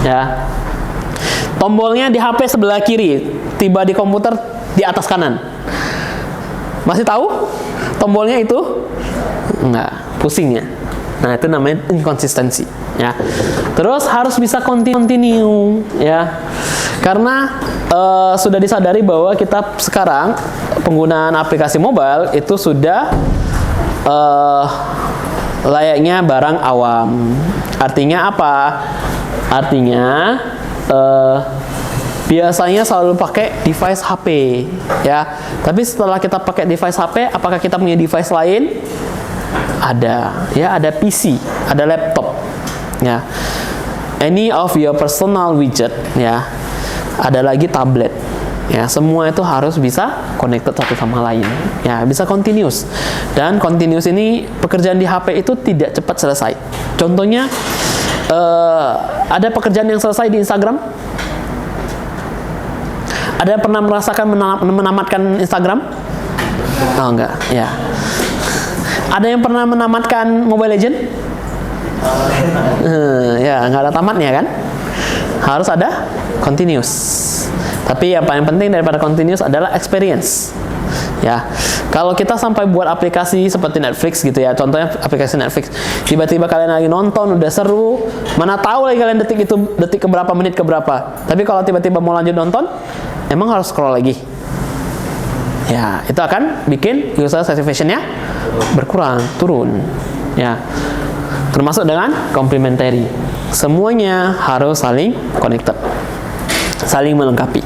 Ya. Tombolnya di HP sebelah kiri, tiba di komputer di atas kanan. Masih tahu tombolnya itu? Enggak, pusingnya. Nah, itu namanya inkonsistensi, ya. Terus harus bisa continue, ya. Karena sudah disadari bahwa kita sekarang penggunaan aplikasi mobile itu sudah layaknya barang awam. Artinya apa? Artinya biasanya selalu pakai device HP, ya. Tapi setelah kita pakai device HP, apakah kita punya device lain? Ada, ya, ada PC, ada laptop, ya. Any of your personal widget, ya. Ada lagi tablet, ya. Semua itu harus bisa connected satu sama lain, ya. Bisa continuous. Dan continuous ini pekerjaan di HP itu tidak cepat selesai. Contohnya, ada pekerjaan yang selesai di Instagram. Ada yang pernah merasakan menamatkan Instagram? Oh, enggak, ya. Ada yang pernah menamatkan Mobile Legend? Ya, nggak ada tamatnya kan? Harus ada continuous. Tapi yang paling penting daripada continuous adalah experience. Ya, kalau kita sampai buat aplikasi seperti Netflix gitu ya, contohnya aplikasi Netflix, tiba-tiba kalian lagi nonton, udah seru, mana tahu lagi kalian detik keberapa, menit keberapa. Tapi kalau tiba-tiba mau lanjut nonton, emang harus scroll lagi. Ya, itu akan bikin user satisfaction-nya berkurang, turun. Ya, termasuk dengan complementary. Semuanya harus saling connected, saling melengkapi.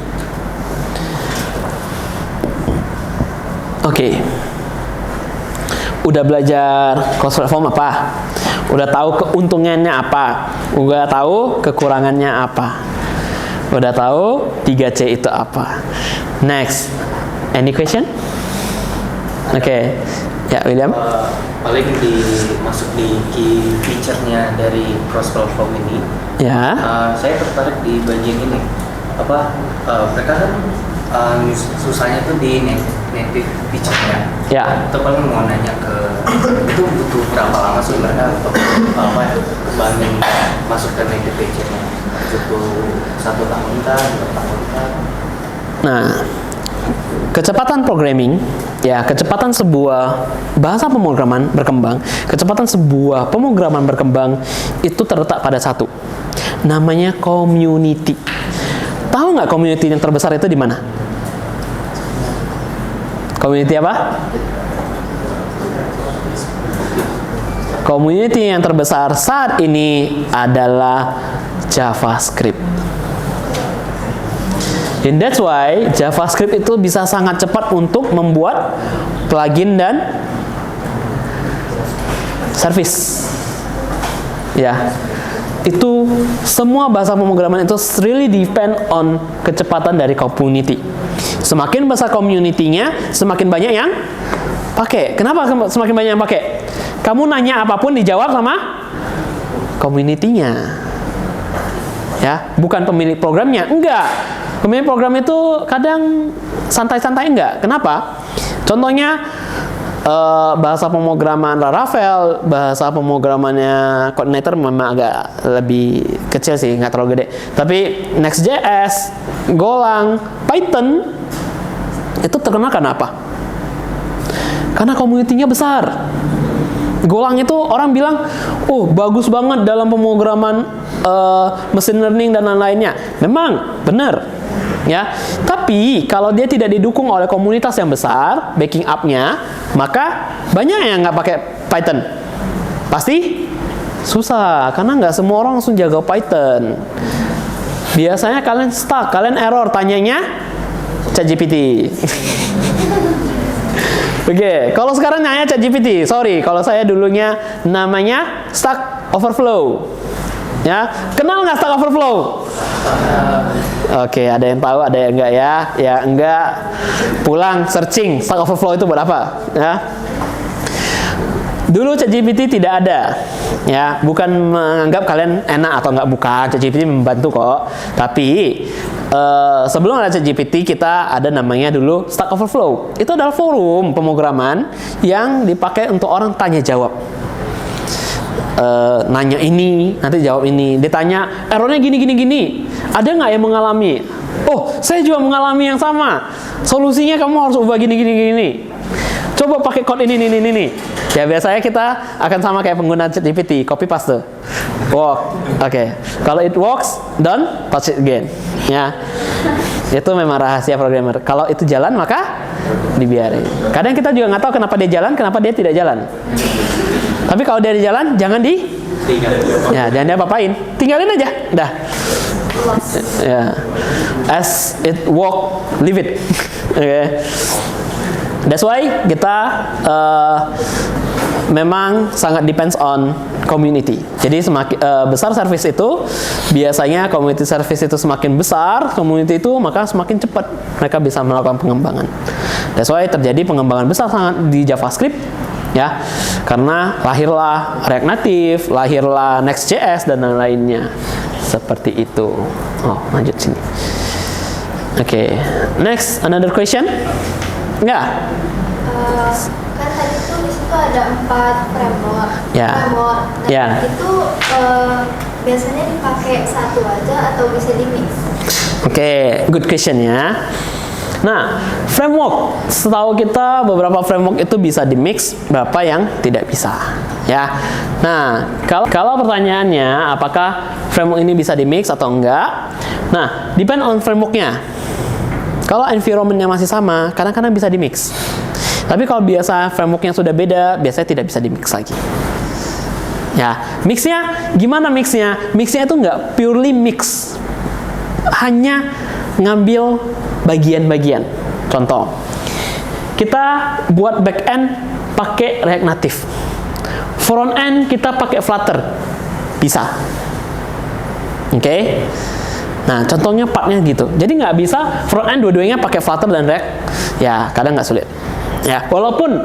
Oke. Udah belajar cross platform apa? Udah tahu keuntungannya apa? Udah tahu kekurangannya apa? Udah tahu 3C itu apa? Next. Any question? Oke. Ya, William. Paling masuk di key feature-nya dari cross platform ini. Ya. Saya tertarik di bagian ini. Mereka kan susahnya tuh di native feature-nya. Ya. Itu paling mau nanya itu butuh berapa lama sebenarnya untuk banding masuk ke native feature-nya? Butuh 1 tahun kah, 2 tahun kah? Nah, kecepatan programming, ya, kecepatan sebuah bahasa pemrograman berkembang, kecepatan sebuah pemrograman berkembang itu terletak pada satu, namanya community. Tahu nggak community yang terbesar itu di mana? Community apa? Community yang terbesar saat ini adalah JavaScript. And that's why JavaScript itu bisa sangat cepat untuk membuat plugin dan service. Ya. Itu semua bahasa pemrograman itu really depend on kecepatan dari community. Semakin besar community-nya, semakin banyak yang pakai. Kenapa semakin banyak yang pakai? Kamu nanya apapun dijawab sama community-nya. Ya, bukan pemilik programnya. Enggak. Pemilik program itu kadang santai-santai enggak. Kenapa? Contohnya bahasa pemrograman Laravel, bahasa pemrogramannya Coordinator memang agak lebih kecil sih, nggak terlalu gede. Tapi Next.js, Golang, Python itu terkenal karena apa? Karena community-nya besar. Golang itu orang bilang, oh bagus banget dalam pemrograman machine learning dan lain-lainnya. Memang benar, ya. Tapi kalau dia tidak didukung oleh komunitas yang besar, backing up-nya, maka banyak yang nggak pakai Python. Pasti susah, karena nggak semua orang langsung jago Python. biasanya kalian stuck, kalian error, tanyanya ChatGPT. Oke, kalau sekarang nanya ChatGPT, sorry, kalau saya dulunya namanya Stack Overflow. Ya, kenal nggak Stack Overflow? Oke, ada yang tahu, ada yang enggak ya? Ya enggak, pulang searching Stack Overflow itu buat apa? Ya. Dulu ChatGPT tidak ada, ya, bukan menganggap kalian enak atau enggak, bukan, ChatGPT membantu kok. Tapi sebelum ada ChatGPT, kita ada namanya dulu Stack Overflow. Itu adalah forum pemrograman yang dipakai untuk orang tanya jawab. Nanya ini, nanti jawab ini. Ditanya, errornya gini. Ada nggak yang mengalami? Oh, saya juga mengalami yang sama. Solusinya kamu harus ubah gini. Coba pakai code ini. Ya, biasanya kita akan sama kayak pengguna ChatGPT, copy paste. Work. Oke. Kalau it works, don't touch it again. Ya. Itu memang rahasia programmer. Kalau itu jalan, maka dibiarin. Kadang kita juga nggak tahu kenapa dia jalan, kenapa dia tidak jalan. Tapi kalau dia jalan, jangan ya, jangan diapa-apain. Tinggalin aja. Dah. Ya. As it walk, leave it. Oke. That's why kita memang sangat depends on community. Jadi semakin besar service itu, biasanya community service itu semakin besar, community itu maka semakin cepat mereka bisa melakukan pengembangan. That's why terjadi pengembangan besar sangat di JavaScript, ya, karena lahirlah React Native, lahirlah Next.js dan lain-lainnya seperti itu. Oh, lanjut sini. Oke, next, another question? Enggak? Kan tadi tuh di situ ada 4 framework. Ya. Nah, ya. itu biasanya dipakai satu aja atau bisa di-mix? Oke, good question ya. Nah, framework, setahu kita beberapa framework itu bisa di-mix, beberapa yang tidak bisa, ya. Nah, kalau pertanyaannya apakah framework ini bisa di-mix atau enggak? Nah, depend on frameworknya. Kalau environment-nya masih sama, kadang-kadang bisa di-mix. Tapi kalau biasa framework-nya sudah beda, biasanya tidak bisa di-mix lagi. Ya, mix-nya gimana mix-nya? Mix-nya itu nggak purely mix. Hanya ngambil bagian-bagian. Contoh, kita buat back-end pakai React Native. Front-end kita pakai Flutter. Bisa. Oke? Nah, contohnya partnya gitu. Jadi nggak bisa front-end dua-duanya pakai Flutter dan React. Ya, kadang nggak sulit. Ya, walaupun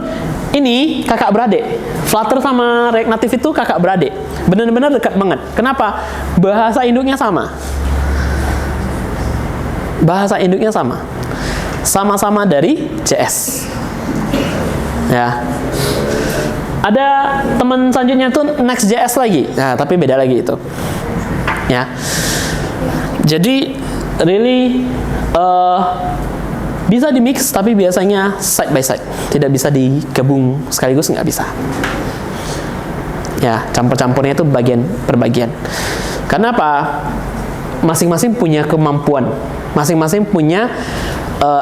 ini kakak beradik. Flutter sama React Native itu kakak beradik. Benar-benar dekat banget. Kenapa? Bahasa induknya sama. Bahasa induknya sama. Sama-sama dari JS. Ya. Ada teman selanjutnya tuh Next.js lagi. Nah, tapi beda lagi itu. Ya. Jadi really bisa di mix, tapi biasanya side by side, tidak bisa digabung sekaligus, nggak bisa. Ya, campur-campurnya itu bagian per bagian. Karena apa? Masing-masing punya kemampuan, masing-masing punya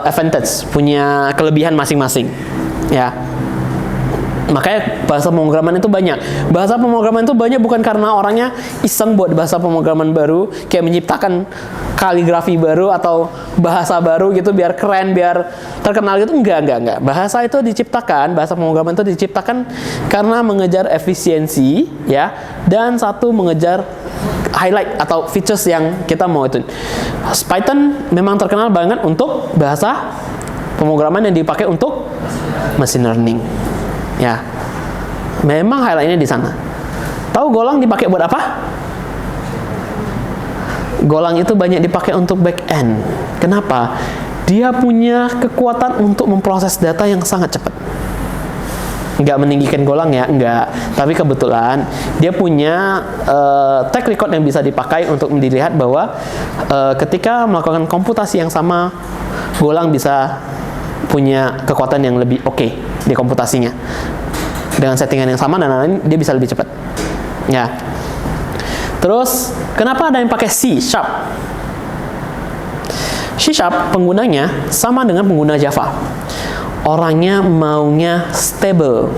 advantage, punya kelebihan masing-masing. Ya. Makanya bahasa pemrograman itu banyak. Bahasa pemrograman itu banyak bukan karena orangnya iseng buat bahasa pemrograman baru, kayak menciptakan kaligrafi baru atau bahasa baru gitu biar keren, biar terkenal gitu. Enggak. Bahasa itu diciptakan, bahasa pemrograman itu diciptakan karena mengejar efisiensi, ya, dan satu mengejar highlight atau features yang kita mau itu. Python memang terkenal banget untuk bahasa pemrograman yang dipakai untuk machine learning. Ya, memang highlightnya di sana. Tahu Golang dipakai buat apa? Golang itu banyak dipakai untuk back end. Kenapa? Dia punya kekuatan untuk memproses data yang sangat cepat. Nggak meninggikan Golang ya, nggak. Tapi kebetulan dia punya track record yang bisa dipakai untuk dilihat bahwa ketika melakukan komputasi yang sama, Golang bisa punya kekuatan yang lebih oke di komputasinya. Dengan settingan yang sama dan lain-lain, dia bisa lebih cepat. Ya. Terus, kenapa ada yang pakai C#? C# penggunanya sama dengan pengguna Java. Orangnya maunya stable.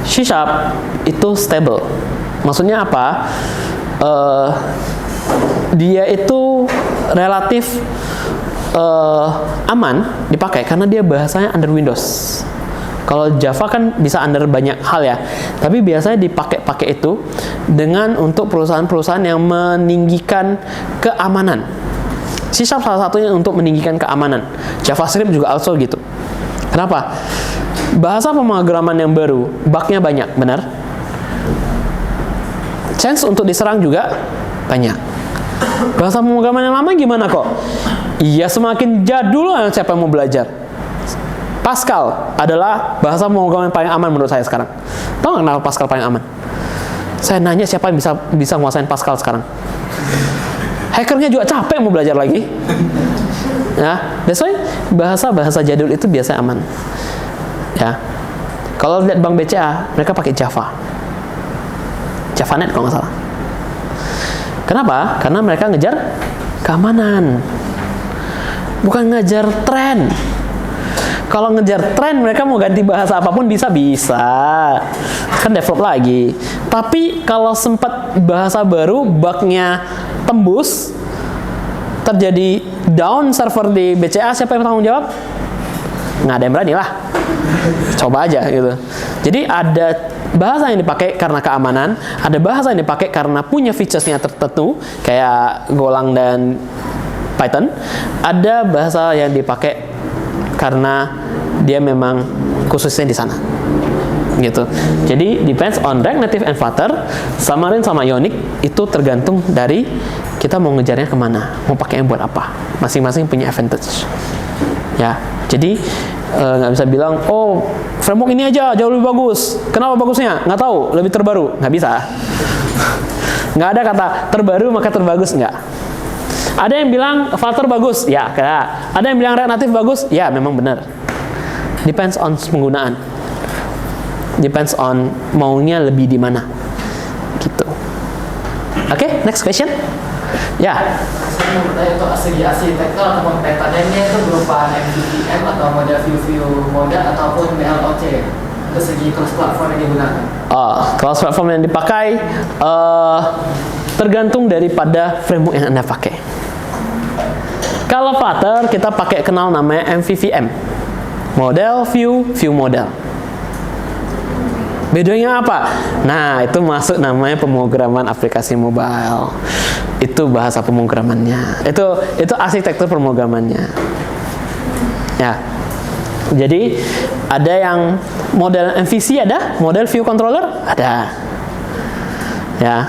C# itu stable. Maksudnya apa? dia itu relatif aman dipakai karena dia bahasanya under Windows. Kalau Java kan bisa under banyak hal ya, tapi biasanya dipakai itu dengan untuk perusahaan-perusahaan yang meninggikan keamanan. C# salah satunya untuk meninggikan keamanan. JavaScript juga also gitu. Kenapa? Bahasa pemrograman yang baru, bug-nya banyak, benar? Chance untuk diserang juga banyak. Bahasa pemrograman yang lama gimana kok? Iya, semakin jadul siapa yang mau belajar. Pascal adalah bahasa pemrograman yang paling aman menurut saya sekarang. Tahu nggak kenapa Pascal paling aman? Saya nanya siapa yang bisa nguasain Pascal sekarang. Hackernya juga capek mau belajar lagi. Ya, that's why bahasa jadul itu biasa aman. Ya, kalau lihat Bank BCA, mereka pakai Java, JavaNet kalau nggak salah. Kenapa? Karena mereka ngejar keamanan, bukan ngejar tren. Kalau ngejar tren, mereka mau ganti bahasa apapun bisa kan develop lagi. Tapi kalau sempat bahasa baru, bugnya tembus, terjadi down server di BCA, siapa yang tanggung jawab? Nggak ada yang berani lah. Coba aja gitu. Jadi ada bahasa yang dipakai karena keamanan, ada bahasa yang dipakai karena punya features-nya tertentu, kayak Golang dan Python. Ada bahasa yang dipakai karena dia memang khususnya di sana. Gitu. Jadi depends on React Native and Flutter, Xamarin sama Ionic itu tergantung dari kita mau ngejarnya kemana, mau pakai yang buat apa. Masing-masing punya advantage. Ya, jadi nggak bisa bilang, oh framework ini aja jauh lebih bagus. Kenapa bagusnya? Nggak tahu, lebih terbaru. Nggak bisa. Nggak ada kata terbaru maka terbagus, nggak. Ada yang bilang Flutter bagus, ya. Ada yang bilang React Native bagus, ya memang benar. Depends on penggunaan. Depends on maunya lebih di mana. Gitu. Oke, next question. Ya. Saya mau bertanya untuk segi arsitektur ataupun metodenya itu berupa MVVM atau model view model ataupun BLOC untuk segi cross platform yang digunakan. Cross platform yang dipakai tergantung daripada framework yang Anda pakai. Kalau Flutter kita pakai kenal namanya MVVM, model view model. Bedanya apa? Nah, itu masuk namanya pemrograman aplikasi mobile. Itu bahasa pemrogramannya. Itu arsitektur pemrogramannya. Ya. Jadi ada yang model MVC ada, model view controller ada. Ya.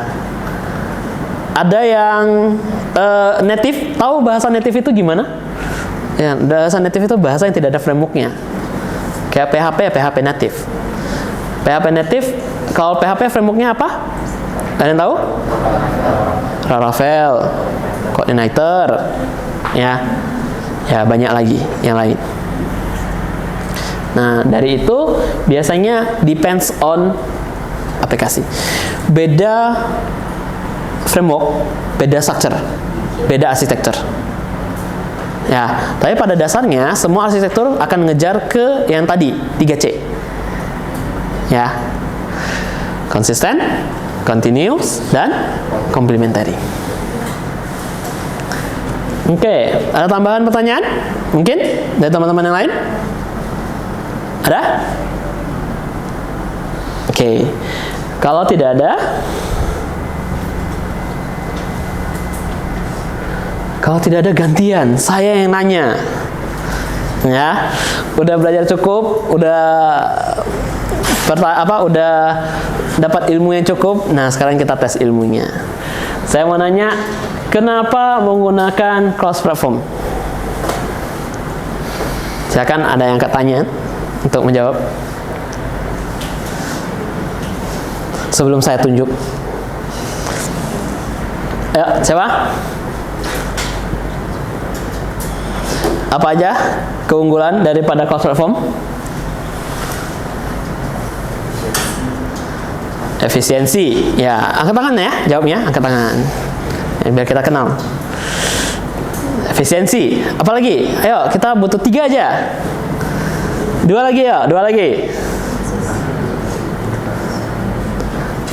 Ada yang native, tahu bahasa native itu gimana? Ya, bahasa native itu bahasa yang tidak ada frameworknya. Kayak PHP ya PHP native. PHP native, kalau PHP frameworknya apa? Kalian tahu? Laravel, Coordinator, ya banyak lagi yang lain. Nah, dari itu biasanya depends on aplikasi. Beda framework, beda structure, beda arsitektur. Ya, tapi pada dasarnya semua arsitektur akan ngejar ke yang tadi, 3C. Ya. Konsisten, continuous, dan complementary. Oke, ada tambahan pertanyaan? Mungkin dari teman-teman yang lain? Ada? Oke. Kalau tidak ada, gantian, saya yang nanya. Ya, udah belajar cukup, udah dapat ilmu yang cukup. Nah, sekarang kita tes ilmunya. Saya mau nanya, kenapa menggunakan cross platform? Silakan, ada yang tanya untuk menjawab. Sebelum saya tunjuk. Ayo, siapa? Apa aja keunggulan daripada cross platform? Efisiensi. Ya, angkat tangan ya, jawabnya angkat tangan. Ya, biar kita kenal. Efisiensi. Apalagi? Ayo, kita butuh 3 aja. 2 lagi ya, 2 lagi.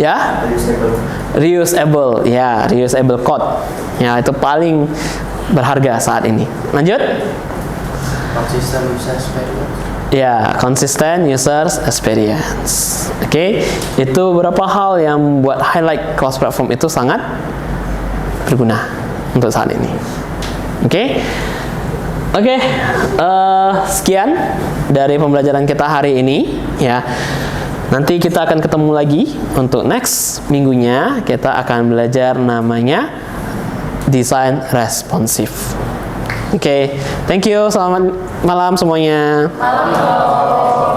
Ya? reusable, ya, reusable code. Ya, itu paling berharga saat ini. Lanjut. Konsisten user experience. Ya, consistent users experience. Oke, itu beberapa hal yang membuat highlight cross platform itu sangat berguna untuk saat ini. Oke, sekian dari pembelajaran kita hari ini, ya. Nanti kita akan ketemu lagi untuk next minggunya. Kita akan belajar namanya design responsif. Oke, thank you. Selamat malam semuanya. Malam.